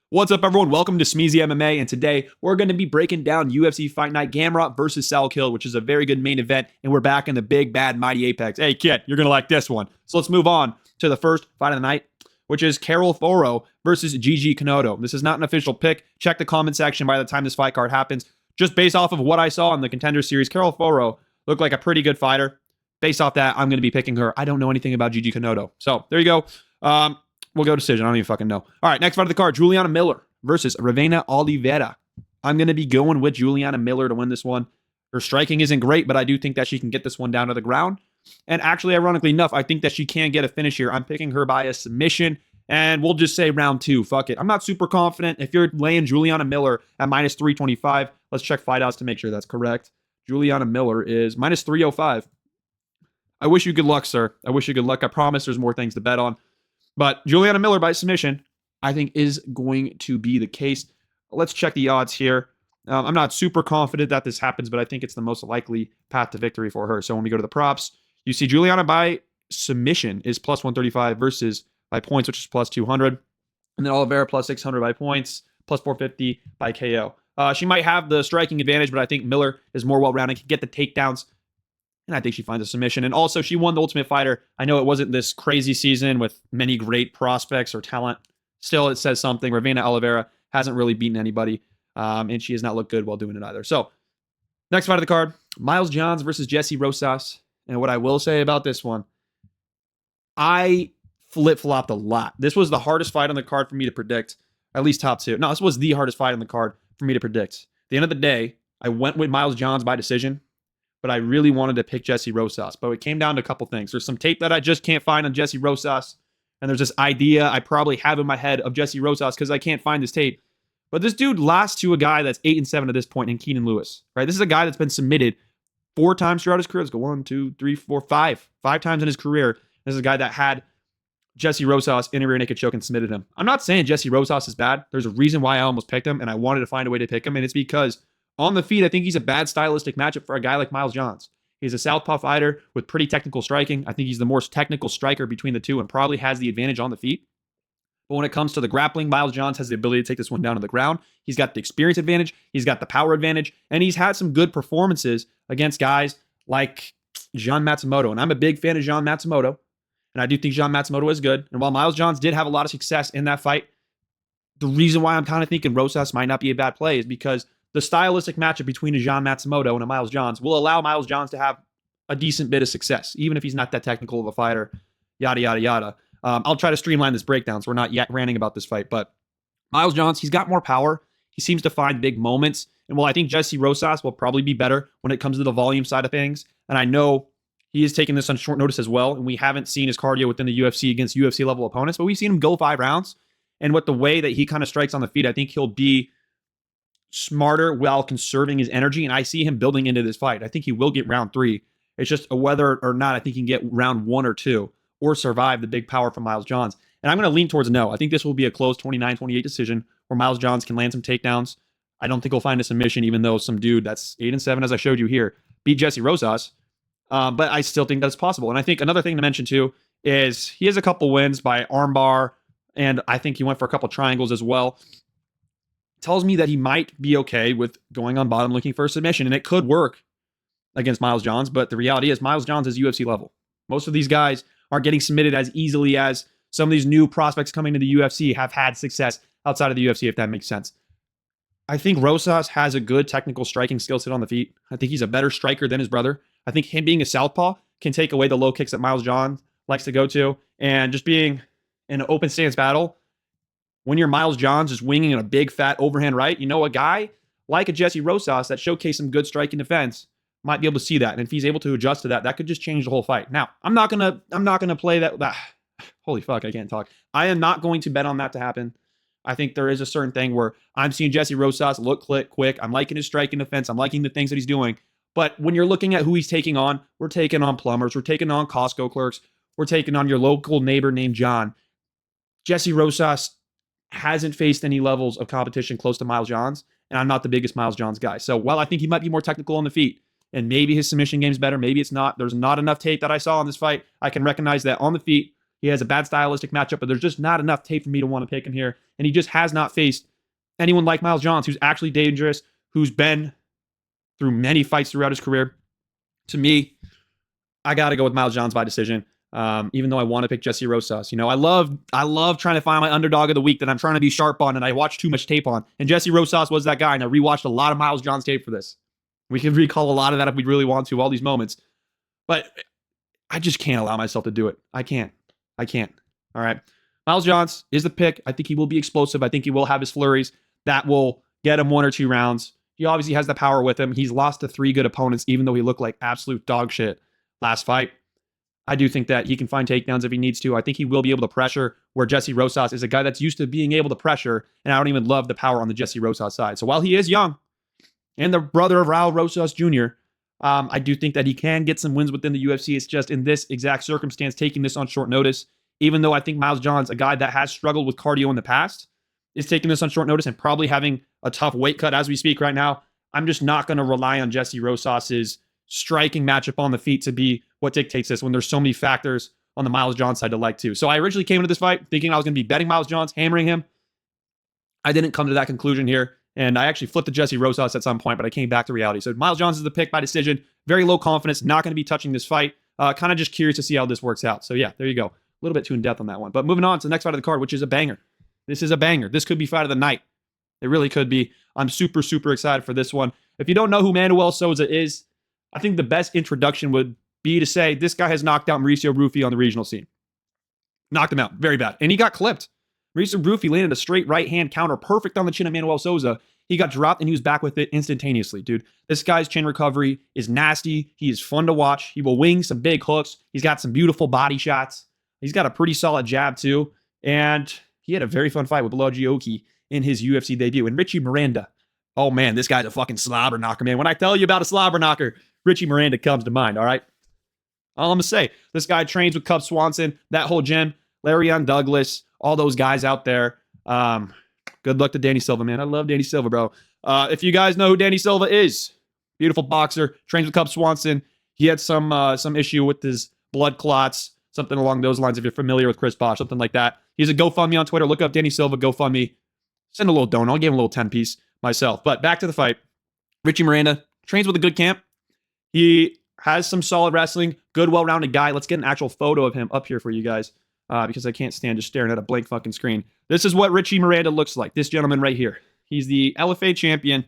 What's up, everyone? Welcome to Smeezy MMA, and today we're going to be breaking down UFC Fight Night Gamrot versus Salkilld, which is a very good main event, and we're back in the big, bad, mighty Apex. Hey, kid, you're going to like this one. So let's move on to the first fight of the night, which is Carol Foro versus Gigi Kanoto. This is not an official pick. Check the comment section by the time this fight card happens. Just based off of what I saw in the Contender Series, Carol Foro looked like a pretty good fighter. Based off that, I'm going to be picking her. I don't know anything about Gigi Kanoto. So there you go. We'll go decision. I don't even fucking know. All right, next fight of the card, Juliana Miller versus Ravena Oliveira. I'm going to be going with Juliana Miller to win this one. Her striking isn't great, but I do think that she can get this one down to the ground. And actually, ironically enough, I think that she can get a finish here. I'm picking her by a submission, and we'll just say round two. Fuck it. I'm not super confident. If you're laying Juliana Miller at minus 325, let's check fight odds to make sure that's correct. Juliana Miller is minus 305. I wish you good luck, sir. I wish you good luck. I promise there's more things to bet on. But Juliana Miller by submission, I think, is going to be the case. Let's check the odds here. I'm not super confident that this happens, but I think it's the most likely path to victory for her. So when we go to the props, you see Juliana by submission is plus 135 versus by points, which is plus 200. And then Oliveira plus 600 by points, plus 450 by KO. She might have the striking advantage, but I think Miller is more well-rounded, can get the takedowns, and I think she finds a submission. And also, she won the Ultimate Fighter. I know it wasn't this crazy season with many great prospects or talent. Still, it says something. Ravena Oliveira hasn't really beaten anybody, and she has not looked good while doing it either. So, next fight of the card, Miles Johns versus Jesse Rosas. And what I will say about this one, I flip-flopped a lot. This was the hardest fight on the card for me to predict, at least top two. No, this was the hardest fight on the card for me to predict. At the end of the day, I went with Miles Johns by decision, but I really wanted to pick Jesse Rosas. But it came down to a couple things. There's some tape that I just can't find on Jesse Rosas, and there's this idea I probably have in my head of Jesse Rosas because I can't find this tape. But this dude lost to a guy that's 8-7 at this point in Keenan Lewis, right? This is a guy that's been submitted 4 times throughout his career. Let's go 1, 2, 3, 4, 5. 5 times in his career. This is a guy that had Jesse Rosas in a rear naked choke and submitted him. I'm not saying Jesse Rosas is bad. There's a reason why I almost picked him, and I wanted to find a way to pick him, and it's because on the feet, I think he's a bad stylistic matchup for a guy like Miles Johns. He's a southpaw fighter with pretty technical striking. I think he's the more technical striker between the two and probably has the advantage on the feet. But when it comes to the grappling, Miles Johns has the ability to take this one down to the ground. He's got the experience advantage. He's got the power advantage. And he's had some good performances against guys like Jean Matsumoto. And I'm a big fan of Jean Matsumoto. And I do think Jean Matsumoto is good. And while Miles Johns did have a lot of success in that fight, the reason why I'm kind of thinking Rosas might not be a bad play is because the stylistic matchup between a Jean Matsumoto and a Miles Johns will allow Miles Johns to have a decent bit of success, even if he's not that technical of a fighter, yada, yada, yada. I'll try to streamline this breakdown so we're not yet ranting about this fight, but Miles Johns, he's got more power. He seems to find big moments. And while I think Jesse Rosas will probably be better when it comes to the volume side of things, and I know he is taking this on short notice as well, and we haven't seen his cardio within the UFC against UFC level opponents, but we've seen him go 5 rounds. And with the way that he kind of strikes on the feet, I think he'll be smarter while conserving his energy, and I see him building into this fight. I think he will get round 3. It's just a whether or not I think he can get round 1 or 2 or survive the big power from Miles Johns. And I'm going to lean towards no. I think this will be a close 29-28 decision where Miles Johns can land some takedowns. I don't think he'll find a submission, even though some dude that's 8-7, as I showed you here, beat Jesse Rosas. But I still think that's possible. And I think another thing to mention too is he has a couple wins by armbar, and I think he went for a couple triangles as well. Tells me that he might be okay with going on bottom looking for a submission, and it could work against Miles Johns, but the reality is Miles Johns is UFC level. Most of these guys aren't getting submitted as easily as some of these new prospects coming to the UFC have had success outside of the UFC, if that makes sense. I think Rosas has a good technical striking skill set on the feet. I think he's a better striker than his brother. I think him being a southpaw can take away the low kicks that Miles Johns likes to go to, and just being in an open stance battle, when you're Miles Johns just winging a big fat overhand right, you know, a guy like a Jesse Rosas that showcased some good striking defense might be able to see that. And if he's able to adjust to that, that could just change the whole fight. Now, I'm not gonna play that. Holy fuck, I can't talk. I am not going to bet on that to happen. I think there is a certain thing where I'm seeing Jesse Rosas look quick. I'm liking his striking defense. I'm liking the things that he's doing. But when you're looking at who he's taking on, we're taking on plumbers. We're taking on Costco clerks. We're taking on your local neighbor named John. Jesse Rosas hasn't faced any levels of competition close to Miles Johns, and I'm not the biggest Miles Johns guy. So while I think he might be more technical on the feet, and maybe his submission game's better, maybe it's not. There's not enough tape that I saw in this fight. I can recognize that on the feet, He has a bad stylistic matchup, but there's just not enough tape for me to want to pick him here. And he just has not faced anyone like Miles Johns, who's actually dangerous, who's been through many fights throughout his career. To me, I got to go with Miles Johns by decision. Even though I want to pick Jesse Rosas. I love trying to find my underdog of the week that I'm trying to be sharp on and I watch too much tape on. And Jesse Rosas was that guy. And I rewatched a lot of Miles Johns tape for this. We can recall a lot of that if we really want to, all these moments. But I just can't allow myself to do it. I can't. All right. Miles Johns is the pick. I think he will be explosive. I think he will have his flurries that will get him 1 or 2 rounds. He obviously has the power with him. He's lost to 3 good opponents, even though he looked like absolute dog shit last fight. I do think that he can find takedowns if he needs to. I think he will be able to pressure, where Jesse Rosas is a guy that's used to being able to pressure, and I don't even love the power on the Jesse Rosas side. So while he is young, and the brother of Raul Rosas Jr., I do think that he can get some wins within the UFC. It's just in this exact circumstance, taking this on short notice, even though I think Miles Johns, a guy that has struggled with cardio in the past, is taking this on short notice and probably having a tough weight cut as we speak right now. I'm just not going to rely on Jesse Rosas's striking matchup on the feet to be what dictates this when there's so many factors on the Miles Johns side to like too. So I originally came into this fight thinking I was going to be betting Miles Johns, hammering him. I didn't come to that conclusion here, and I actually flipped to Jesse Rosas at some point, but I came back to reality. So Miles Johns is the pick by decision. Very low confidence, not going to be touching this fight. Kind of just curious to see how this works out. So yeah, there you go. A little bit too in depth on that one. But moving on to the next fight of the card, which is a banger. This is a banger. This could be fight of the night. It really could be. I'm super, super excited for this one. If you don't know who Manuel Souza is, I think the best introduction would be to say this guy has knocked out Mauricio Rufy on the regional scene. Knocked him out very bad. And he got clipped. Mauricio Rufy landed a straight right hand counter perfect on the chin of Manuel Souza. He got dropped and he was back with it instantaneously, dude. This guy's chin recovery is nasty. He is fun to watch. He will wing some big hooks. He's got some beautiful body shots. He's got a pretty solid jab too. And he had a very fun fight with Below Gioki in his UFC debut. And Richie Miranda. Oh man, this guy's a fucking slobber knocker, man. When I tell you about a slobber knocker, Richie Miranda comes to mind, all right? All I'm going to say, this guy trains with Cub Swanson, that whole gym, Larion Douglas, all those guys out there. Good luck to Danny Silva, man. I love Danny Silva, bro. If you guys know who Danny Silva is, beautiful boxer, trains with Cub Swanson. He had some issue with his blood clots, something along those lines, if you're familiar with Chris Bosh, something like that. He's a GoFundMe on Twitter. Look up Danny Silva, GoFundMe. Send a little donut. I'll give him a little 10-piece myself. But back to the fight. Richie Miranda trains with a good camp. He has some solid wrestling, good, well-rounded guy. Let's get an actual photo of him up here for you guys because I can't stand just staring at a blank fucking screen. This is what Richie Miranda looks like, this gentleman right here. He's the LFA champion,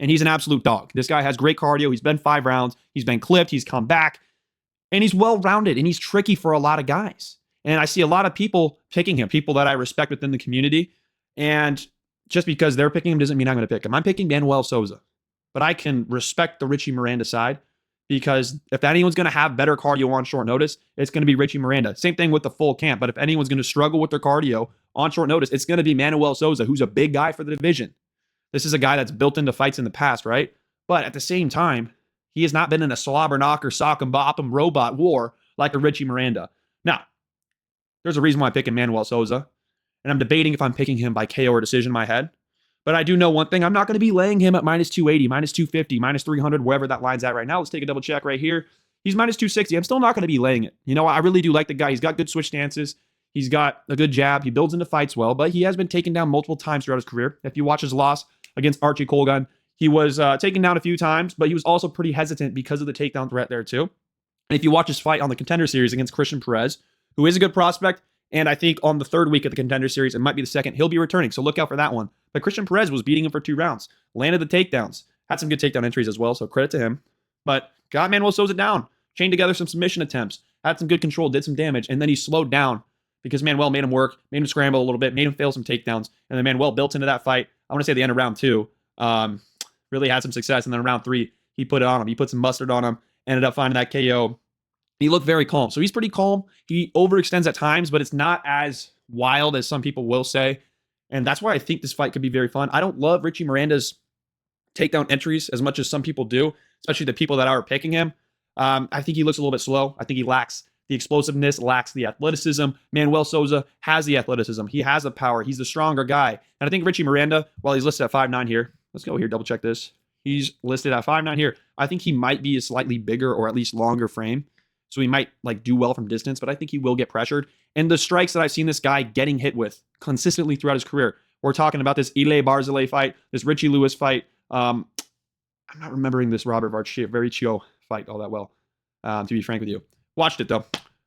and he's an absolute dog. This guy has great cardio. He's been 5 rounds. He's been clipped. He's come back, and he's well-rounded, and he's tricky for a lot of guys. And I see a lot of people picking him, people that I respect within the community, and just because they're picking him doesn't mean I'm going to pick him. I'm picking Manuel Souza, but I can respect the Richie Miranda side. Because if anyone's going to have better cardio on short notice, it's going to be Richie Miranda. Same thing with the full camp. But if anyone's going to struggle with their cardio on short notice, it's going to be Manuel Souza, who's a big guy for the division. This is a guy that's built into fights in the past, right? But at the same time, he has not been in a slobber knocker, sock and bop 'em robot war like a Richie Miranda. Now, there's a reason why I'm picking Manuel Souza. And I'm debating if I'm picking him by KO or decision in my head. But I do know one thing. I'm not going to be laying him at minus 280, minus 250, minus 300, wherever that line's at right now. Let's take a double check right here. He's minus 260. I'm still not going to be laying it. I really do like the guy. He's got good switch stances. He's got a good jab. He builds into fights well, but he has been taken down multiple times throughout his career. If you watch his loss against Archie Colgan, he was taken down a few times, but he was also pretty hesitant because of the takedown threat there too. And if you watch his fight on the Contender Series against Christian Perez, who is a good prospect, and I think on the 3rd week of the Contender Series, it might be the 2nd, he'll be returning. So look out for that one. But Christian Perez was beating him for 2 rounds. Landed the takedowns. Had some good takedown entries as well, so credit to him. But got Manuel Souza down. Chained together some submission attempts. Had some good control, did some damage, and then he slowed down because Manuel made him work, made him scramble a little bit, made him fail some takedowns. And then Manuel built into that fight. I want to say the end of round 2. Really had some success. And then in round 3, he put it on him. He put some mustard on him. Ended up finding that KO. He looked very calm. So he's pretty calm. He overextends at times, but it's not as wild as some people will say. And that's why I think this fight could be very fun. I don't love Richie Miranda's takedown entries as much as some people do, especially the people that are picking him. I think he looks a little bit slow. I think he lacks the explosiveness, lacks the athleticism. Manuel Souza has the athleticism. He has the power. He's the stronger guy. And I think Richie Miranda, while he's listed at 5'9" here, let's go here, double check this. He's listed at 5'9" here. I think he might be a slightly bigger or at least longer frame. So he might do well from distance, but I think he will get pressured. And the strikes that I've seen this guy getting hit with consistently throughout his career. We're talking about this Ile Barzilay fight, this Richie Lewis fight. I'm not remembering this Robert Varicchio fight all that well, to be frank with you. Watched it, though.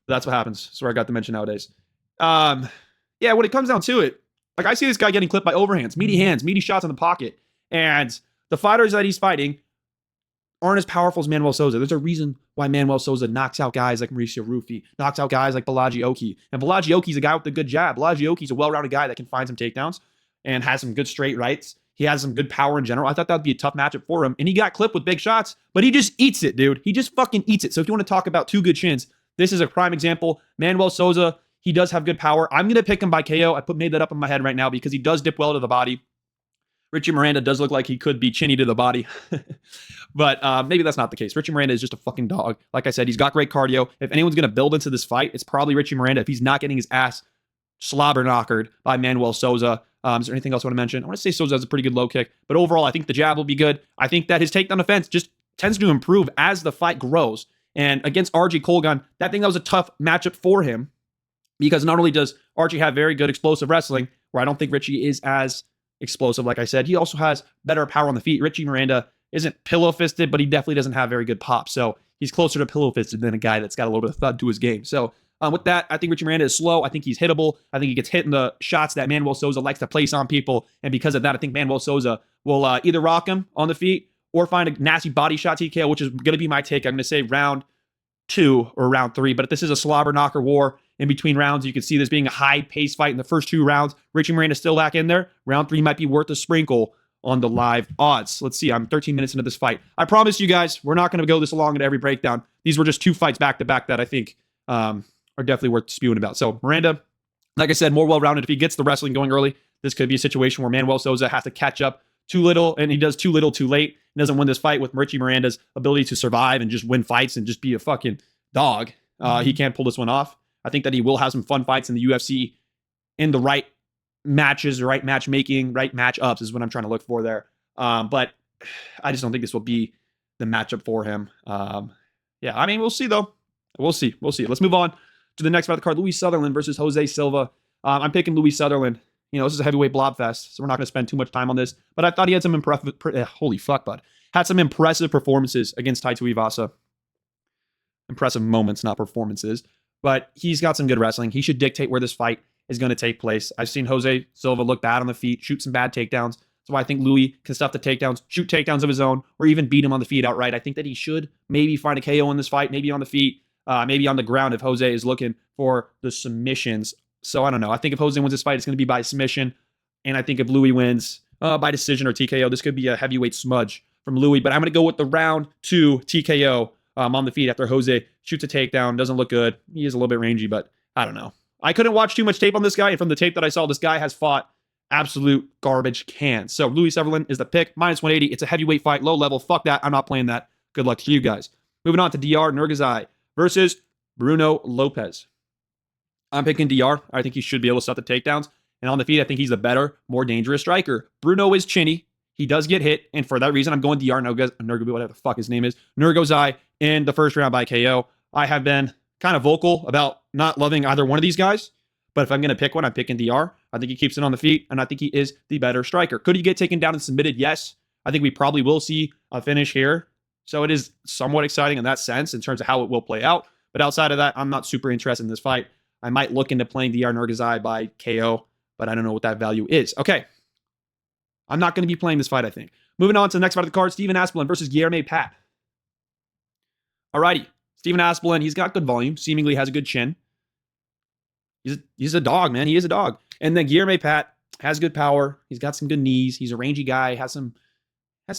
That's what happens. That's where I got the mention nowadays. Yeah, when it comes down to it, like I see this guy getting clipped by overhands, meaty shots in the pocket. And the fighters that he's fighting aren't as powerful as Manuel Souza. There's a reason why Manuel Souza knocks out guys like Mauricio Rufy, knocks out guys like Balaji Oki. And Balaji Oki's a guy with a good jab. Balaji Oki's a well-rounded guy that can find some takedowns and has some good straight rights. He has some good power in general. I thought that would be a tough matchup for him. And he got clipped with big shots, but he just eats it, dude. He just fucking eats it. So if you want to talk about two good chins, this is a prime example. Manuel Souza, he does have good power. I'm going to pick him by KO. Made that up in my head right now because he does dip well to the body. Richie Miranda does look like he could be chinny to the body. But maybe that's not the case. Richie Miranda is just a fucking dog. Like I said, he's got great cardio. If anyone's going to build into this fight, it's probably Richie Miranda if he's not getting his ass slobber knockered by Manuel Souza. Is there anything else I want to mention? I want to say Souza has a pretty good low kick. But overall, I think the jab will be good. I think that his takedown defense just tends to improve as the fight grows. And against RG Colgan, that was a tough matchup for him because not only does Archie have very good explosive wrestling, where I don't think Richie is as explosive, like I said, he also has better power on the feet. Richie Miranda isn't pillow-fisted, but he definitely doesn't have very good pop. So he's closer to pillow-fisted than a guy that's got a little bit of thud to his game. So with that, I think Richie Miranda is slow. I think he's hittable. I think he gets hit in the shots that Manuel Souza likes to place on people. And because of that, I think Manuel Souza will either rock him on the feet or find a nasty body shot TKO, which is going to be my take. I'm going to say round 2 or round 3, but this is a slobber knocker war. In between rounds, you can see this being a high-paced fight in the first 2 rounds. Richie Miranda's still back in there. Round 3 might be worth a sprinkle on the live odds. Let's see. I'm 13 minutes into this fight. I promise you guys, we're not going to go this long into every breakdown. These were just 2 fights back-to-back that I think are definitely worth spewing about. So Miranda, like I said, more well-rounded. If he gets the wrestling going early, this could be a situation where Manuel Souza has to catch up too little, and he does too little too late. He doesn't win this fight with Richie Miranda's ability to survive and just win fights and just be a fucking dog. He can't pull this one off. I think that he will have some fun fights in the UFC in the right matches, right matchmaking, right matchups is what I'm trying to look for there. But I just don't think this will be the matchup for him. Yeah, I mean, we'll see, though. We'll see. Let's move on to the next fight of the card. Luis Sutherland versus Jose Silva. I'm picking Luis Sutherland. You know, this is a heavyweight blob fest, so we're not going to spend too much time on this. But I thought he had some had some impressive performances against Tai Tuivasa. Impressive moments, not performances. But he's got some good wrestling. He should dictate where this fight is going to take place. I've seen Jose Silva look bad on the feet, shoot some bad takedowns. That's why I think Louis can stuff the takedowns, shoot takedowns of his own, or even beat him on the feet outright. I think that he should maybe find a KO in this fight, maybe on the feet, maybe on the ground if Jose is looking for the submissions. So I don't know. I think if Jose wins this fight, it's going to be by submission. And I think if Louis wins by decision or TKO, this could be a heavyweight smudge from Louis. But I'm going to go with the round 2 TKO on the feet after Jose shoots a takedown. Doesn't look good. He is a little bit rangy, but I don't know. I couldn't watch too much tape on this guy, and from the tape that I saw, this guy has fought absolute garbage cans. So Luis Sutherland is the pick. Minus 180. It's a heavyweight fight, low level. Fuck that. I'm not playing that. Good luck to you guys. Moving on to DR Nurgazai versus Bruno Lopez. I'm picking DR. I think he should be able to stop the takedowns. And on the feet, I think he's a better, more dangerous striker. Bruno is chinny. He does get hit, and for that reason, I'm going DR whatever the fuck his name is, Nurgazai in the first round by KO. I have been kind of vocal about not loving either one of these guys, but if I'm going to pick one, I'm picking DR. I think he keeps it on the feet, and I think he is the better striker. Could he get taken down and submitted? Yes. I think we probably will see a finish here, so it is somewhat exciting in that sense in terms of how it will play out, but outside of that, I'm not super interested in this fight. I might look into playing DR Nurgazai by KO, but I don't know what that value is. Okay. I'm not going to be playing this fight, I think. Moving on to the next fight of the card, Steven Aspelin versus Guilherme Pat. Alrighty. Steven Aspelin, he's got good volume, seemingly has a good chin. He's a dog, man. He is a dog. And then Guilherme Pat has good power. He's got some good knees. He's a rangy guy. Has some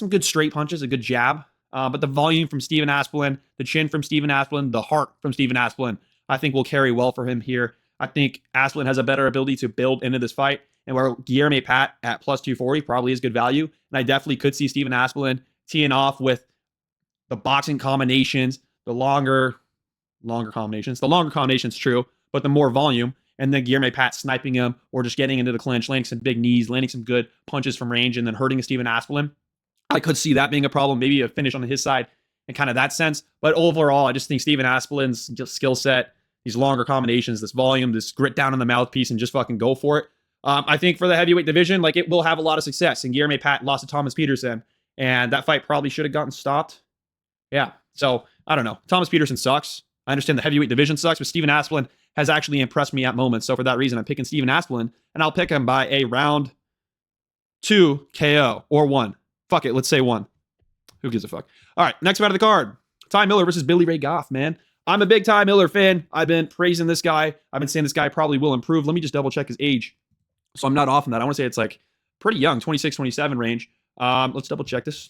good straight punches, a good jab. But the volume from Steven Aspelin, the chin from Steven Aspelin, the heart from Steven Aspelin, I think will carry well for him here. I think Aspelin has a better ability to build into this fight. And where Guilherme Pat at plus 240 probably is good value. And I definitely could see Steven Aspelin teeing off with the boxing combinations, the longer combinations. The longer combinations, true, but the more volume. And then Guilherme Pat sniping him or just getting into the clinch, landing some big knees, landing some good punches from range, and then hurting Steven Aspelin. I could see that being a problem, maybe a finish on his side in kind of that sense. But overall, I just think Steven Aspelin's skill set, these longer combinations, this volume, this grit down in the mouthpiece, and just fucking go for it. I think for the heavyweight division, like it will have a lot of success. And Guilherme Pat lost to Thomas Peterson, and that fight probably should have gotten stopped. Yeah. So I don't know. Thomas Peterson sucks. I understand the heavyweight division sucks, but Steven Aspelin has actually impressed me at moments. So for that reason, I'm picking Steven Aspelin, and I'll pick him by a round 2 KO or 1. Fuck it. Let's say 1. Who gives a fuck? All right. Next fight of the card. Ty Miller versus Billy Ray Goff, man. I'm a big Ty Miller fan. I've been praising this guy. I've been saying this guy probably will improve. Let me just double check his age. So I'm not off on that. I want to say it's like pretty young, 26, 27 range. Let's double check this.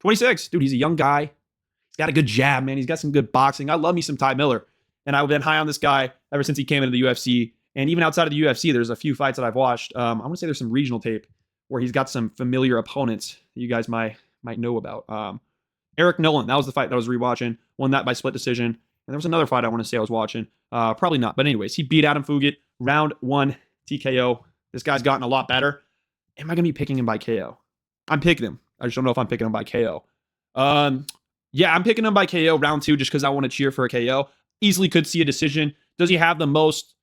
26. Dude, he's a young guy. He's got a good jab, man. He's got some good boxing. I love me some Ty Miller. And I've been high on this guy ever since he came into the UFC. And even outside of the UFC, there's a few fights that I've watched. I want to say there's some regional tape where he's got some familiar opponents that you guys might know about. Eric Nolan, that was the fight that I was rewatching. Won that by split decision. And there was another fight I want to say I was watching. Probably not. But anyways, he beat Adam Fugit. Round 1 TKO. This guy's gotten a lot better. Am I going to be picking him by KO? I'm picking him. I just don't know if I'm picking him by KO. Yeah, I'm picking him by KO round 2 just because I want to cheer for a KO. Easily could see a decision. Does he have the most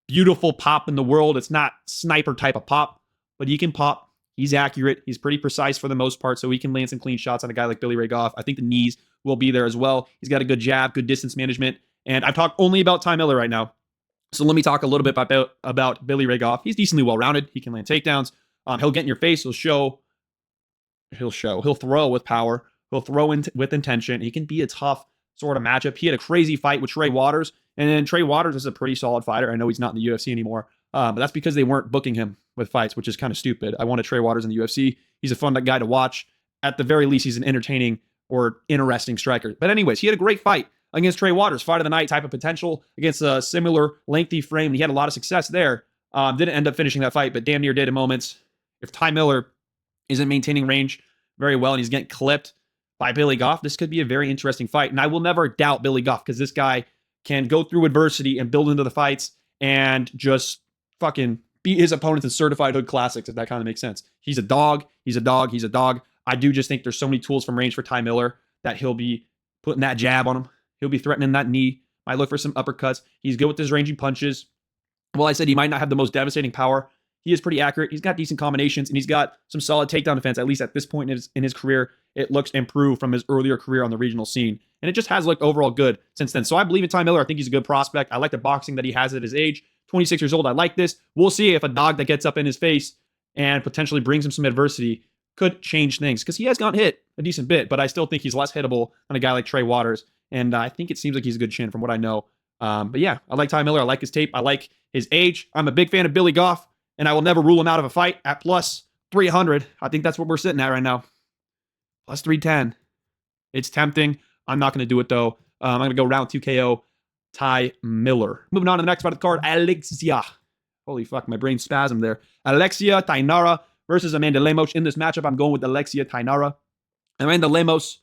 beautiful pop in the world? It's not sniper type of pop, but he can pop. He's accurate. He's pretty precise for the most part, so he can land some clean shots on a guy like Billy Ray Goff. I think the knees will be there as well. He's got a good jab, good distance management. And I've talked only about Ty Miller right now. So let me talk a little bit about Billy Ray Goff. He's decently well-rounded. He can land takedowns. He'll get in your face. He'll throw with power. He'll throw with intention. He can be a tough sort of matchup. He had a crazy fight with Trey Waters, and then Trey Waters is a pretty solid fighter. I know he's not in the UFC anymore, but that's because they weren't booking him with fights, which is kind of stupid. I wanted Trey Waters in the UFC. He's a fun guy to watch. At the very least, he's an entertaining or interesting striker. But anyways, he had a great fight against Trey Waters, fight of the night type of potential against a similar lengthy frame. He had a lot of success there. Didn't end up finishing that fight, but damn near did in moments. If Ty Miller isn't maintaining range very well and he's getting clipped by Billy Goff, this could be a very interesting fight. And I will never doubt Billy Goff because this guy can go through adversity and build into the fights and just fucking beat his opponents in certified hood classics, if that kind of makes sense. He's a dog. He's a dog. He's a dog. I do just think there's so many tools from range for Ty Miller that he'll be putting that jab on him. He'll be threatening that knee. Might look for some uppercuts. He's good with his ranging punches. Well, I said he might not have the most devastating power. He is pretty accurate. He's got decent combinations, and he's got some solid takedown defense, at least at this point in his career. It looks improved from his earlier career on the regional scene. And it just has looked overall good since then. So I believe in Ty Miller. I think he's a good prospect. I like the boxing that he has at his age. 26 years old. I like this. We'll see if a dog that gets up in his face and potentially brings him some adversity could change things. Because he has gotten hit a decent bit, but I still think he's less hittable than a guy like Trey Waters. And I think it seems like he's a good chin from what I know. But yeah, I like Ty Miller. I like his tape. I like his age. I'm a big fan of Billy Goff, and I will never rule him out of a fight at plus 300. I think that's what we're sitting at right now. Plus 310. It's tempting. I'm not going to do it, though. I'm going to go round 2 KO, Ty Miller. Moving on to the next fight of the card, Alexia. Holy fuck, my brain spasmed there. Alexia Tainara versus Amanda Lemos. In this matchup, I'm going with Alexia Tainara. Amanda Lemos,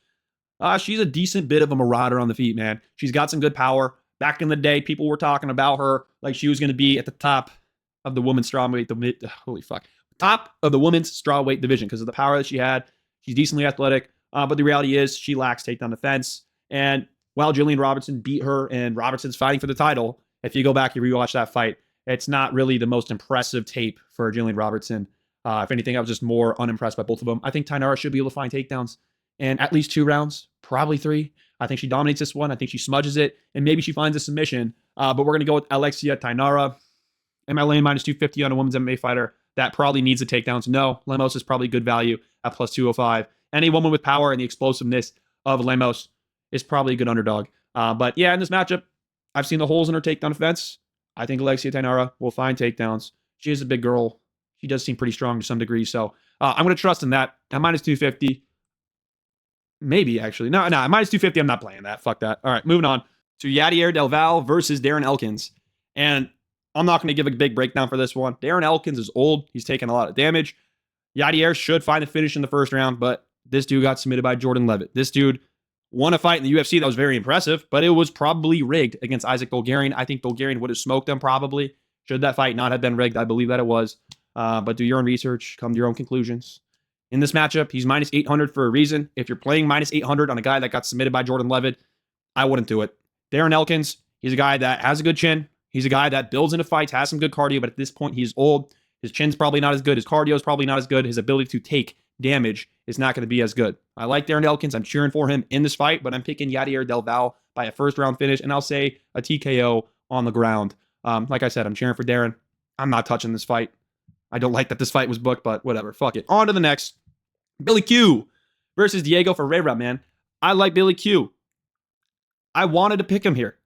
she's a decent bit of a marauder on the feet, man. She's got some good power. Back in the day, people were talking about her like she was going to be at the top of the women's strawweight, top of the women's strawweight division because of the power that she had. She's decently athletic, but the reality is she lacks takedown defense. And while Jillian Robertson beat her and Robertson's fighting for the title, if you go back and rewatch that fight, it's not really the most impressive tape for Jillian Robertson. If anything, I was just more unimpressed by both of them. I think Tainara should be able to find takedowns in at least 2 rounds, probably 3. I think she dominates this one. I think she smudges it, and maybe she finds a submission. But we're going to go with Alexia Tainara. Am I laying minus 250 on a women's MMA fighter that probably needs the takedowns? No. Lemos is probably good value at plus 205. Any woman with power and the explosiveness of Lemos is probably a good underdog. But yeah, in this matchup, I've seen the holes in her takedown defense. I think Alexia Tainara will find takedowns. She is a big girl. She does seem pretty strong to some degree. So I'm going to trust in that. At minus 250. Maybe, actually. No, minus 250, I'm not playing that. Fuck that. All right, moving on to Yadier Del Val versus Darren Elkins. And I'm not going to give a big breakdown for this one. Darren Elkins is old. He's taken a lot of damage. Yadier should find a finish in the first round, but this dude got submitted by Jordan Levitt. This dude won a fight in the UFC that was very impressive, but it was probably rigged against Isaac Bulgarian. I think Bulgarian would have smoked him probably. Should that fight not have been rigged, I believe that it was. But do your own research. Come to your own conclusions. In this matchup, he's minus 800 for a reason. If you're playing minus 800 on a guy that got submitted by Jordan Levitt, I wouldn't do it. Darren Elkins, He's a guy that has a good chin. He's a guy that builds into fights, has some good cardio, but at this point, he's old. His chin's probably not as good. His cardio is probably not as good. His ability to take damage is not going to be as good. I like Darren Elkins. I'm cheering for him in this fight, but I'm picking Yadier Del Val by a first-round finish, and I'll say a TKO on the ground. Like I said, I'm cheering for Darren. I'm not touching this fight. I don't like that this fight was booked, but whatever. Fuck it. On to the next. Billy Q versus Diego Ferreira, man. I like Billy Q. I wanted to pick him here.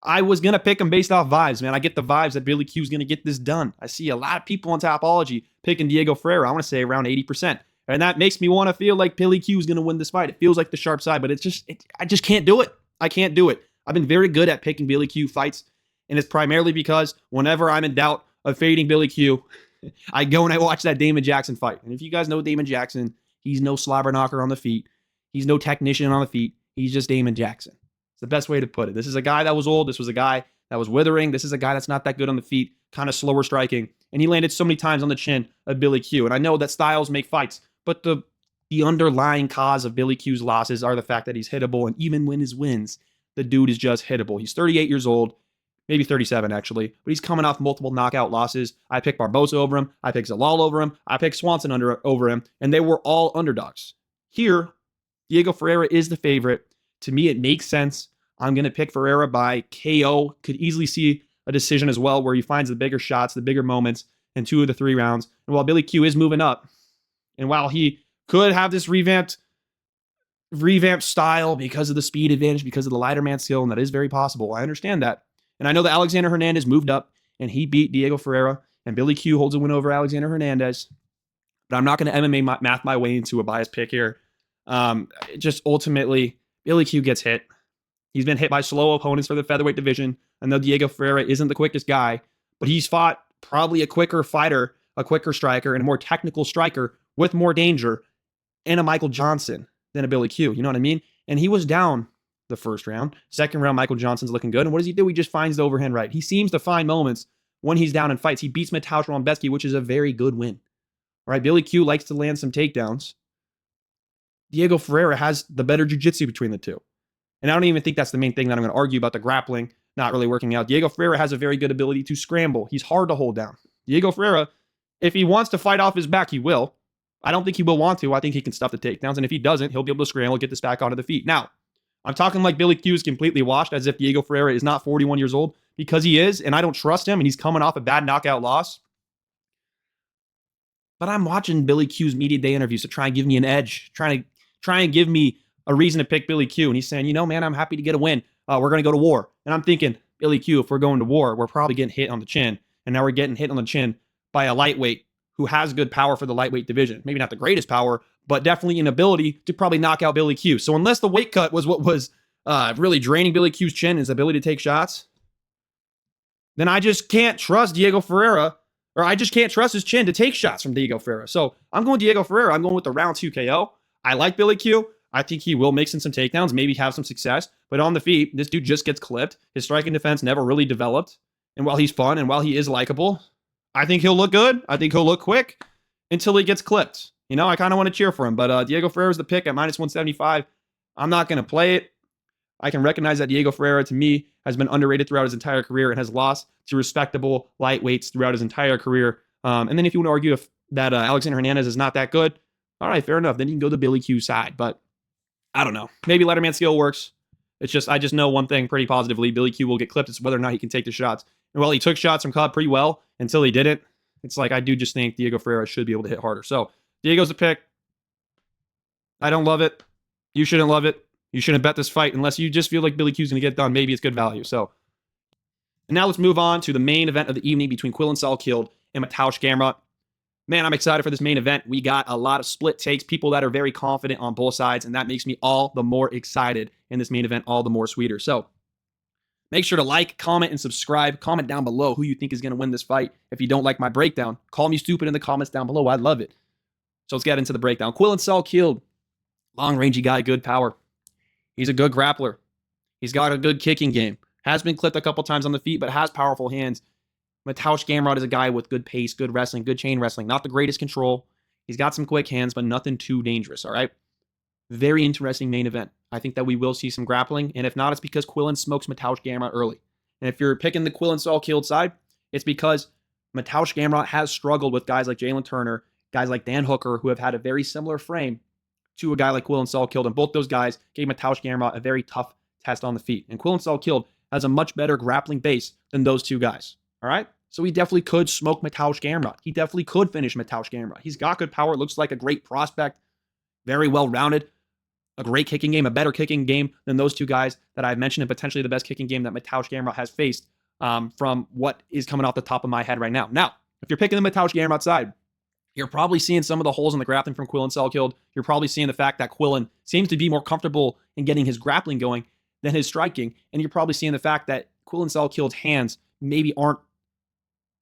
I was going to pick him based off vibes, man. I get the vibes that Billy Q is going to get this done. I see a lot of people on Tapology picking Diego Ferreira. I want to say around 80%. And that makes me want to feel like Billy Q is going to win this fight. It feels like the sharp side, but I just can't do it. I can't do it. I've been very good at picking Billy Q fights, and it's primarily because whenever I'm in doubt of fading Billy Q, I go and I watch that Damon Jackson fight. And if you guys know Damon Jackson, he's no slobber knocker on the feet. He's no technician on the feet. He's just Damon Jackson. The best way to put it. This is a guy that was old. This was a guy that was withering. This is a guy that's not that good on the feet, kind of slower striking. And he landed so many times on the chin of Billy Q. And I know that styles make fights, but the underlying cause of Billy Q's losses are the fact that he's hittable. And even when his wins, the dude is just hittable. He's 38 years old, maybe 37 actually, but he's coming off multiple knockout losses. I picked Barbosa over him. I picked Zalal over him. I picked Swanson over him. And they were all underdogs. Here, Diego Ferreira is the favorite. To me, it makes sense. I'm going to pick Ferreira by KO. Could easily see a decision as well where he finds the bigger shots, the bigger moments in 2 of the 3 rounds. And while Billy Q is moving up, and while he could have this revamped style because of the speed advantage, because of the lighter man skill, and that is very possible. I understand that. And I know that Alexander Hernandez moved up and he beat Diego Ferreira, and Billy Q holds a win over Alexander Hernandez. But I'm not going to MMA math my way into a biased pick here. Just ultimately, Billy Q gets hit. He's been hit by slow opponents for the featherweight division. I know Diego Ferreira isn't the quickest guy, but he's fought probably a quicker fighter, a quicker striker, and a more technical striker with more danger and a Michael Johnson than a Billy Q. You know what I mean? And he was down the first round. Second round, Michael Johnson's looking good. And what does he do? He just finds the overhand right. He seems to find moments when he's down in fights. He beats Mateusz Rebecki, which is a very good win. All right, Billy Q likes to land some takedowns. Diego Ferreira has the better jiu-jitsu between the two. And I don't even think that's the main thing that I'm going to argue about the grappling not really working out. Diego Ferreira has a very good ability to scramble. He's hard to hold down. Diego Ferreira, if he wants to fight off his back, he will. I don't think he will want to. I think he can stuff the takedowns. And if he doesn't, he'll be able to scramble, get this back onto the feet. Now, I'm talking like Billy Q is completely washed, as if Diego Ferreira is not 41 years old, because he is, and I don't trust him, and he's coming off a bad knockout loss. But I'm watching Billy Q's media day interviews to try and give me an edge, try and give me a reason to pick Billy Q. And he's saying, man, I'm happy to get a win. We're going to go to war. And I'm thinking, Billy Q, if we're going to war, we're probably getting hit on the chin. And now we're getting hit on the chin by a lightweight who has good power for the lightweight division. Maybe not the greatest power, but definitely an ability to probably knock out Billy Q. So unless the weight cut was what was really draining Billy Q's chin, his ability to take shots, then I just can't trust Diego Ferreira, or I just can't trust his chin to take shots from Diego Ferreira. So I'm going Diego Ferreira. I'm going with the round 2 KO. I like Billy Q. I think he will mix in some takedowns, maybe have some success. But on the feet, this dude just gets clipped. His striking defense never really developed. And while he's fun and while he is likable, I think he'll look good. I think he'll look quick until he gets clipped. I kind of want to cheer for him. But Diego Ferreira's the pick at minus 175. I'm not going to play it. I can recognize that Diego Ferreira, to me, has been underrated throughout his entire career and has lost to respectable lightweights throughout his entire career. And then if you want to argue that Alexander Hernandez is not that good, all right, fair enough. Then you can go the Billy Q side. But I don't know. Maybe Letterman skill works. I just know one thing pretty positively. Billy Q will get clipped. It's whether or not he can take the shots. And while he took shots from Cobb pretty well until he didn't, it's like I do just think Diego Ferreira should be able to hit harder. So Diego's the pick. I don't love it. You shouldn't love it. You shouldn't bet this fight unless you just feel like Billy Q's going to get it done. Maybe it's good value. So, and now let's move on to the main event of the evening between Quillan Salkilld and Mateusz Gamrot. Man, I'm excited for this main event. We got a lot of split takes, people that are very confident on both sides, and that makes me all the more excited in this main event, all the more sweeter. So make sure to like, comment, and subscribe. Comment down below who you think is going to win this fight. If you don't like my breakdown, call me stupid in the comments down below. I'd love it. So let's get into the breakdown. Quillan Salkilld, long-rangey guy, good power. He's a good grappler. He's got a good kicking game. Has been clipped a couple times on the feet, but has powerful hands. Mateusz Gamrot is a guy with good pace, good wrestling, good chain wrestling. Not the greatest control. He's got some quick hands, but nothing too dangerous, all right? Very interesting main event. I think that we will see some grappling. And if not, it's because Quillen smokes Mateusz Gamrot early. And if you're picking the Quillen Salkilld side, it's because Mateusz Gamrot has struggled with guys like Jalen Turner, guys like Dan Hooker, who have had a very similar frame to a guy like Quillen Salkilld. And both those guys gave Mateusz Gamrot a very tough test on the feet. And Quillen Salkilld has a much better grappling base than those two guys. All right? So he definitely could smoke Mateusz Gamrot. He definitely could finish Mateusz Gamrot. He's got good power, looks like a great prospect, very well-rounded, a great kicking game, a better kicking game than those two guys that I've mentioned, and potentially the best kicking game that Mateusz Gamrot has faced from what is coming off the top of my head right now. Now, if you're picking the Mateusz Gamrot side, you're probably seeing some of the holes in the grappling from Quillen Salkilld. You're probably seeing the fact that Quillen seems to be more comfortable in getting his grappling going than his striking. And you're probably seeing the fact that Quillen Salkild's hands maybe aren't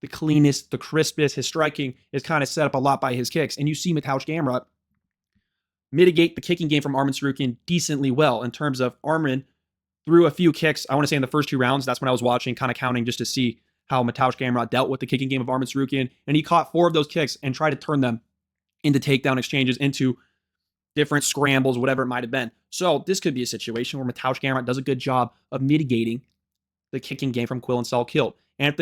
the cleanest, the crispest. His striking is kind of set up a lot by his kicks. And you see Mateusz Gamrot mitigate the kicking game from Arman Tsarukyan decently well in terms of Arman threw a few kicks, I want to say in the first 2 rounds. That's when I was watching, kind of counting just to see how Mateusz Gamrot dealt with the kicking game of Arman Tsarukyan. And he caught 4 of those kicks and tried to turn them into takedown exchanges, into different scrambles, whatever it might have been. So this could be a situation where Mateusz Gamrot does a good job of mitigating the kicking game from Quillen Salkilld. And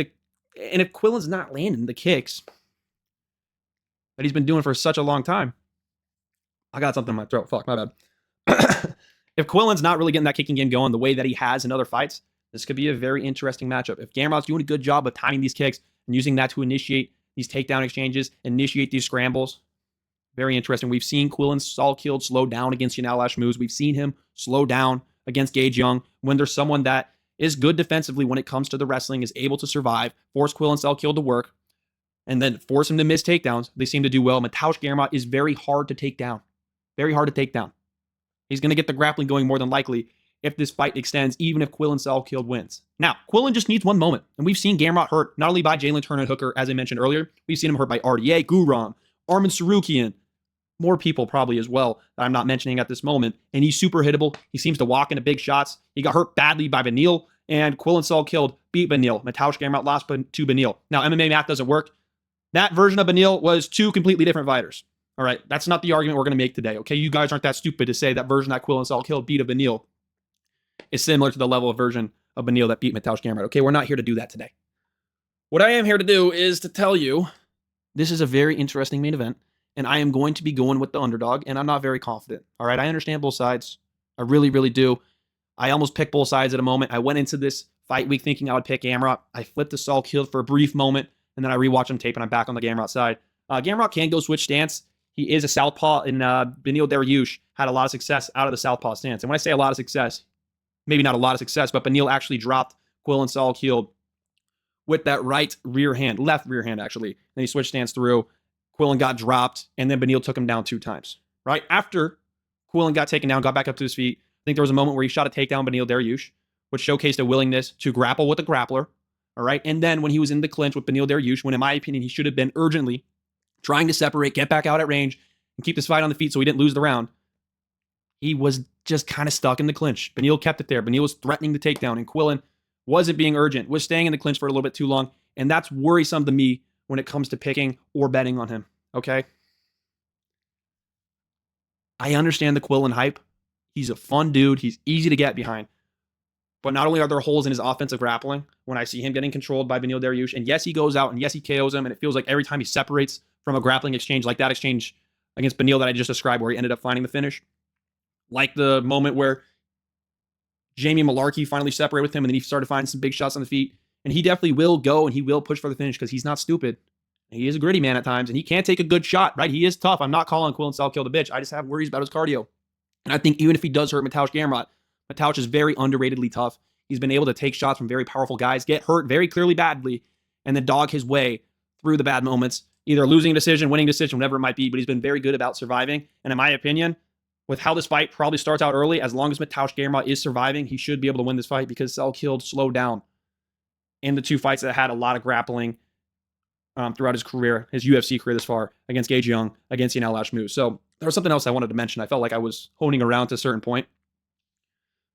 if Quillen's not landing the kicks that he's been doing for such a long time, I got something in my throat. Fuck, my bad. If Quillen's not really getting that kicking game going the way that he has in other fights, this could be a very interesting matchup. If Gamrot's doing a good job of timing these kicks and using that to initiate these takedown exchanges, initiate these scrambles, very interesting. We've seen Quillen Salkilld slow down against Yanal Ashmouz. We've seen him slow down against Gage Young when there's someone that is good defensively when it comes to the wrestling, is able to survive, force Quillen Salkilld to work, and then force him to miss takedowns. They seem to do well. Mateusz Gamrot is very hard to take down. Very hard to take down. He's going to get the grappling going more than likely if this fight extends, even if Quillen Salkilld wins. Now, Quillen just needs one moment, and we've seen Gamrot hurt not only by Jalen Turner and Hooker, as I mentioned earlier, we've seen him hurt by RDA, Guram, Arman Tsarukyan, more people probably as well that I'm not mentioning at this moment, and he's super hittable. He seems to walk into big shots. He got hurt badly by Beneil, and Quillen Salkilld beat Beneil. Mateusz Gamrot lost to Beneil. Now, MMA math doesn't work. That version of Beneil was 2 completely different fighters. All right, that's not the argument we're going to make today, okay? You guys aren't that stupid to say that version that Quillen Salkilld beat a Beneil is similar to the level of version of Beneil that beat Mateusz Gamrot. Okay, we're not here to do that today. What I am here to do is to tell you this is a very interesting main event, and I am going to be going with the underdog, and I'm not very confident. All right, I understand both sides. I really, really do. I almost picked both sides at a moment. I went into this fight week thinking I would pick Gamrot. I flipped to Salkilld for a brief moment, and then I rewatched him tape, and I'm back on the Gamrot side. Gamrot can go switch stance. He is a southpaw, and Beneil Dariush had a lot of success out of the southpaw stance. And when I say a lot of success, maybe not a lot of success, but Beneil actually dropped Quillen Salkilld with that left rear hand actually. Then he switched stance through. Quillen got dropped, and then Beneil took him down 2 times. Right after Quillen got taken down, got back up to his feet. I think there was a moment where he shot a takedown Beneil Dariush, which showcased a willingness to grapple with a grappler. All right, and then when he was in the clinch with Beneil Dariush, when in my opinion he should have been urgently trying to separate, get back out at range, and keep this fight on the feet so he didn't lose the round, he was just kind of stuck in the clinch. Beneil kept it there. Beneil was threatening the takedown, and Quillen wasn't being urgent, was staying in the clinch for a little bit too long, and that's worrisome to me when it comes to picking or betting on him, okay? I understand the Quillen hype. He's a fun dude. He's easy to get behind. But not only are there holes in his offensive grappling when I see him getting controlled by Beneil Dariush, and yes, he goes out, and yes, he KOs him, and it feels like every time he separates from a grappling exchange like that exchange against Beneil that I just described where he ended up finding the finish, like the moment where Jamie Malarkey finally separated with him and then he started finding some big shots on the feet, and he definitely will go and he will push for the finish because he's not stupid. He is a gritty man at times, and he can take a good shot, right? He is tough. I'm not calling Quillen Salkilld a bitch. I just have worries about his cardio. And I think even if he does hurt Mateusz Gamrot, Mateusz is very underratedly tough. He's been able to take shots from very powerful guys, get hurt very clearly badly, and then dog his way through the bad moments, either losing a decision, winning a decision, whatever it might be, but he's been very good about surviving. And in my opinion, with how this fight probably starts out early, as long as Mateusz Gamrot is surviving, he should be able to win this fight because Salkilld slowed down in the 2 fights that had a lot of grappling throughout his career, his UFC career this far, against Gage Young, against Yanal Ashmouz. So there was something else I wanted to mention. I felt like I was honing around to a certain point.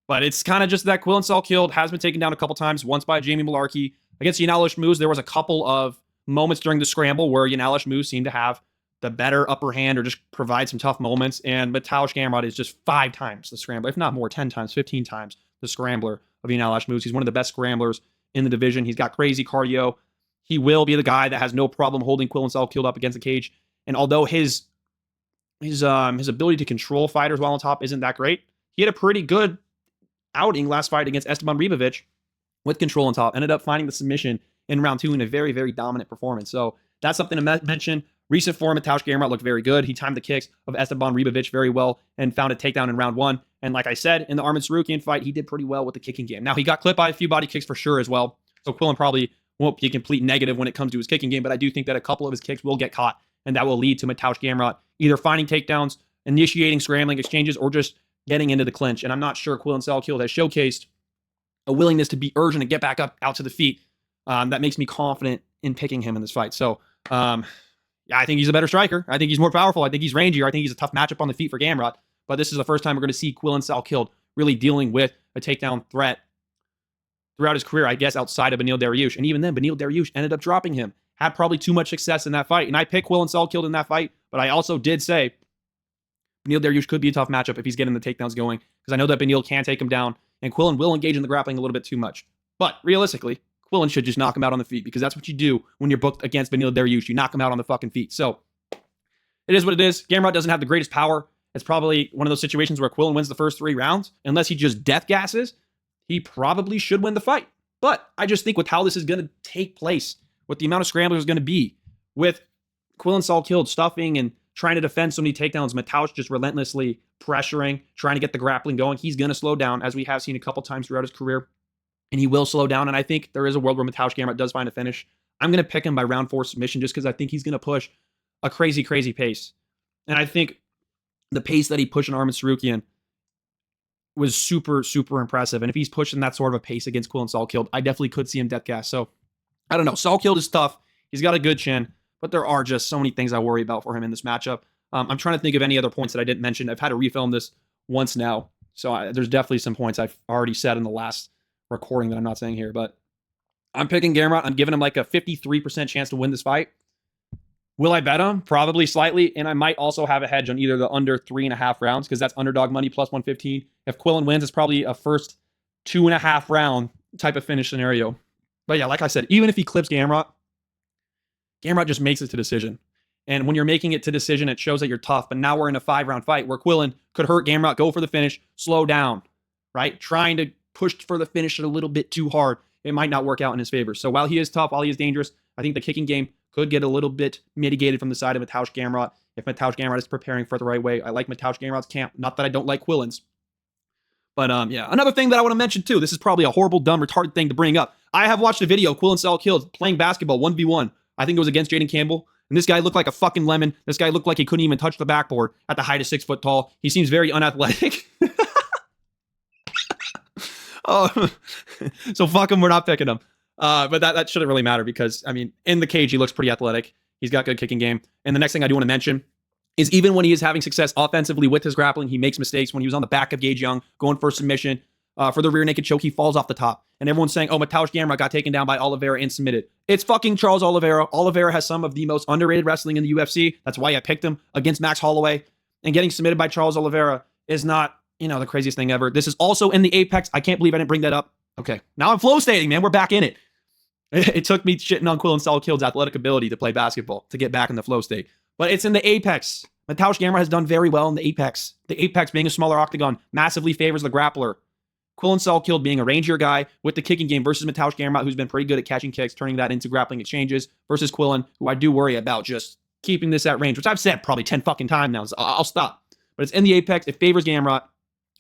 But it's kind of just that Quillen Salkilld has been taken down a couple times, once by Jamie Malarkey. Against Yanal Ashmouz, there was a couple of moments during the scramble where Yanal Ashmouz seemed to have the better upper hand or just provide some tough moments. And Mateusz Gamrot is just 5 times the scrambler, if not more, 10 times, 15 times the scrambler of Ian Alash moves. He's one of the best scramblers in the division. He's got crazy cardio. He will be the guy that has no problem holding Quillen Salkilld up against the cage. And although his ability to control fighters while on top isn't that great, he had a pretty good outing last fight against Esteban Ribovic with control on top. Ended up finding the submission in round 2 in a very, very dominant performance. So that's something to mention. Recent form, Mateusz Gamrot looked very good. He timed the kicks of Esteban Ribovic very well and found a takedown in round 1. And like I said, in the Arman Tsarukyan fight, he did pretty well with the kicking game. Now, he got clipped by a few body kicks for sure as well. So Quillen probably won't be a complete negative when it comes to his kicking game, but I do think that a couple of his kicks will get caught, and that will lead to Mateusz Gamrot either finding takedowns, initiating scrambling exchanges, or just getting into the clinch. And I'm not sure Quillen Salkilld has showcased a willingness to be urgent and get back up out to the feet. That makes me confident in picking him in this fight. So, yeah, I think he's a better striker. I think he's more powerful. I think he's rangier. I think he's a tough matchup on the feet for Gamrot. But this is the first time we're going to see Quillen Salkilld really dealing with a takedown threat throughout his career, I guess, outside of Beneil Dariush. And even then, Beneil Dariush ended up dropping him. Had probably too much success in that fight. And I picked Quillen Salkilld in that fight, but I also did say Beneil Dariush could be a tough matchup if he's getting the takedowns going, because I know that Beneil can take him down, and Quillen will engage in the grappling a little bit too much. But realistically, Quillen should just knock him out on the feet, because that's what you do when you're booked against Beneil Dariush. You knock him out on the fucking feet. So it is what it is. Gamrot doesn't have the greatest power. It's probably one of those situations where Quillen wins the first 3 rounds. Unless he just death gasses, he probably should win the fight. But I just think with how this is going to take place, what the amount of scramblers is going to be, with Quillen Salkilld stuffing and trying to defend so many takedowns, Mateusz just relentlessly pressuring, trying to get the grappling going, he's going to slow down, as we have seen a couple times throughout his career. And he will slow down. And I think there is a world where Mateusz Gamrot does find a finish. I'm going to pick him by round 4 submission just because I think he's going to push a crazy, crazy pace. And I think the pace that he pushed in Arman Tsarukyan was super, super impressive. And if he's pushing that sort of a pace against Quillen Salkilld, I definitely could see him death gas. So I don't know. Salkilld is tough. He's got a good chin, but there are just so many things I worry about for him in this matchup. I'm trying to think of any other points that I didn't mention. I've had to refilm this once now. So there's definitely some points I've already said in the last recording that I'm not saying here, but I'm picking Gamrot. I'm giving him like a 53% chance to win this fight. Will I bet him? Probably slightly. And I might also have a hedge on either the under 3.5 rounds, because that's underdog money plus 115. If Quillen wins, it's probably a first 2.5 round type of finish scenario. But yeah, like I said, even if he clips Gamrot, Gamrot just makes it to decision. And when you're making it to decision, it shows that you're tough. But now we're in a 5-round fight where Quillen could hurt Gamrot, go for the finish, slow down, right? Trying to push for the finish a little bit too hard. It might not work out in his favor. So while he is tough, while he is dangerous, I think the kicking game could get a little bit mitigated from the side of Mateusz Gamrot if Mateusz Gamrot is preparing for it the right way. I like Mateusz Gamrot's camp. Not that I don't like Quillen's. But yeah, another thing that I want to mention too, this is probably a horrible, dumb, retarded thing to bring up. I have watched a video of Quillen Salkilld playing basketball 1v1. I think it was against Jaden Campbell. And this guy looked like a fucking lemon. This guy looked like he couldn't even touch the backboard at the height of 6 foot tall. He seems very unathletic. Oh, so fuck him. We're not picking him. But that shouldn't really matter because, I mean, in the cage, he looks pretty athletic. He's got good kicking game. And the next thing I do want to mention is even when he is having success offensively with his grappling, he makes mistakes. When he was on the back of Gage Young, going for a submission, for the rear naked choke, he falls off the top. And everyone's saying, oh, Mateusz Gamrot got taken down by Oliveira and submitted. It's fucking Charles Oliveira. Oliveira has some of the most underrated wrestling in the UFC. That's why I picked him against Max Holloway. And getting submitted by Charles Oliveira is not, the craziest thing ever. This is also in the Apex. I can't believe I didn't bring that up. Okay, now I'm flow stating, man. We're back in it. It took me shitting on Quillen Salkilld's athletic ability to play basketball to get back in the flow state. But it's in the Apex. Mateusz Gamrot has done very well in the Apex. The Apex, being a smaller octagon, massively favors the grappler. Quillen Salkilld being a rangier guy with the kicking game versus Mateusz Gamrot, who's been pretty good at catching kicks, turning that into grappling exchanges, versus Quillen, who I do worry about just keeping this at range, which I've said probably 10 fucking times now. So I'll stop. But it's in the Apex. It favors Gamrot.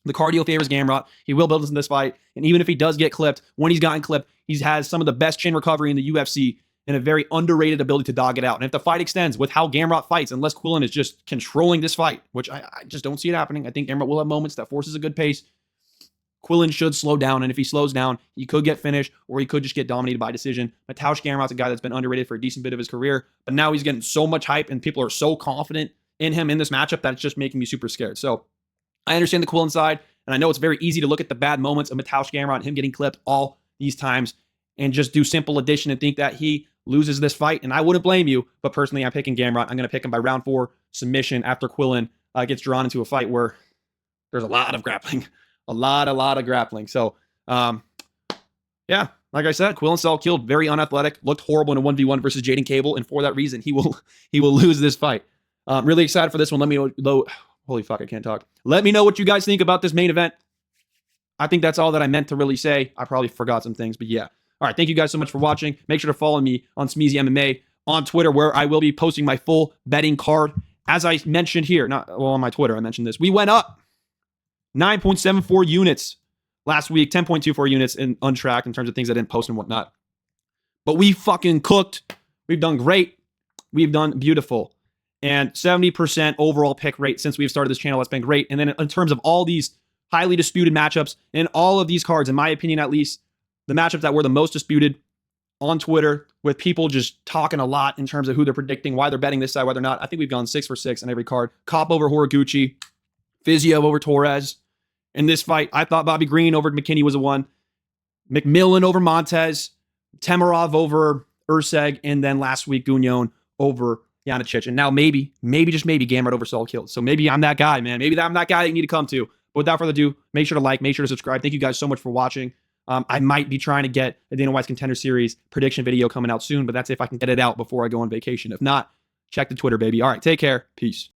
The cardio favors Gamrot. He will build us in this fight. And even if he does get clipped, when he's gotten clipped, he has some of the best chin recovery in the UFC and a very underrated ability to dog it out. And if the fight extends with how Gamrot fights, unless Quillen is just controlling this fight, which I just don't see it happening, I think Gamrot will have moments that forces a good pace. Quillen should slow down, and if he slows down, he could get finished, or he could just get dominated by decision. Mateusz Gamrot's a guy that's been underrated for a decent bit of his career, but now he's getting so much hype, and people are so confident in him in this matchup that it's just making me super scared. So I understand the Quillen side, and I know it's very easy to look at the bad moments of Mateusz Gamrot and him getting clipped all these times and just do simple addition and think that he loses this fight. And I wouldn't blame you, but personally, I'm picking Gamrot. I'm going to pick him by round 4 submission after Quillen gets drawn into a fight where there's a lot of grappling, a lot of grappling. So, yeah, like I said, Quillen Salkilld, very unathletic, looked horrible in a 1v1 versus Jaden Cable, and for that reason, he will lose this fight. Really excited for this one. Let me know. Holy fuck, I can't talk. Let me know what you guys think about this main event. I think that's all that I meant to really say. I probably forgot some things, but yeah. All right, thank you guys so much for watching. Make sure to follow me on Smeezy MMA on Twitter, where I will be posting my full betting card. As I mentioned here, on my Twitter, I mentioned this. We went up 9.74 units last week, 10.24 units in untracked in terms of things I didn't post and whatnot. But we fucking cooked. We've done great. We've done beautiful. And 70% overall pick rate since we've started this channel. That's been great. And then in terms of all these highly disputed matchups and all of these cards, in my opinion at least, the matchups that were the most disputed on Twitter with people just talking a lot in terms of who they're predicting, why they're betting this side, whether or not. I think we've gone 6 for 6 on every card. Kopp over Horiguchi, Fiziev over Torres. In this fight, I thought Bobby Green over McKinney was a 1. McMillan over Montez. Temerov over Urseg. And then last week, Gugnon over Janicic. And now maybe, just maybe, Gamrot over Salkilld. So maybe I'm that guy, man. Maybe I'm that guy that you need to come to. But without further ado, make sure to like, make sure to subscribe. Thank you guys so much for watching. I might be trying to get a Dana White's Contender Series prediction video coming out soon, but that's if I can get it out before I go on vacation. If not, check the Twitter, baby. All right, take care. Peace.